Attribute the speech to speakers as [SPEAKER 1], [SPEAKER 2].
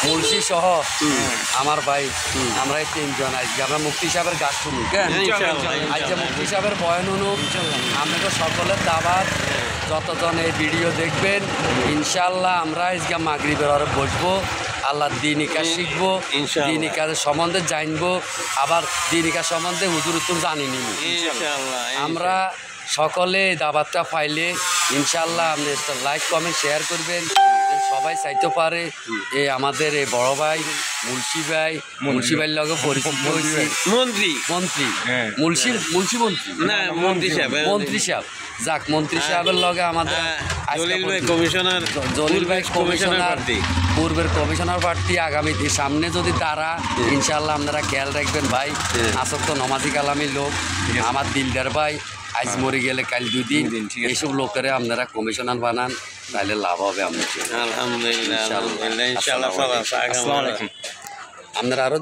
[SPEAKER 1] মুলসি সহ আমার ভাই আমরা এই তিনজন আজকে আমরা মুফতি সাহেবের গাছ শুনি কেন আজকে মুফতি সাহেবের বয়ান শুনুন আপনাদের সকলের দাবাত যতজন এই ভিডিও দেখবেন ইনশাল্লাহ আমরা আজকে মাগরিবের ঘরে বসবো আল্লাহ দিনিকা শিখবো দিনিকার সম্বন্ধে জানবো আবার দিনিকা সম্বন্ধে হুজুর উত্তম জানিনি আমরা সকলে দাবাতটা পাইলে ইনশাল্লাহ আপনি লাইক কমেন্ট শেয়ার করবেন সবাই চাইতে পারে এই আমাদের এই বড় ভাই মুলসি ভাইয়ের লগে পরিচিত হয়েছে মন্ত্রী মন্ত্রী সাহেব যাক মন্ত্রী সাহেবের লগে আমাদের জলিল ভাই কমিশনার পূর্বের কমিশনার প্রার্থী আগামী সামনে যদি তারা ইনশাল্লাহ আপনারা খেয়াল রাখবেন ভাই আসক তো নমাজি কালামি লোক আমার দিলদার ভাই আজ মরে গেলে কাল 2 দিন এইসব লোকেরা আপনারা কমিশনার বানান তাহলে লাভ হবে আপনার
[SPEAKER 2] আলহামদুলিল্লাহ ইনশাআল্লাহ
[SPEAKER 1] আপনারা আরো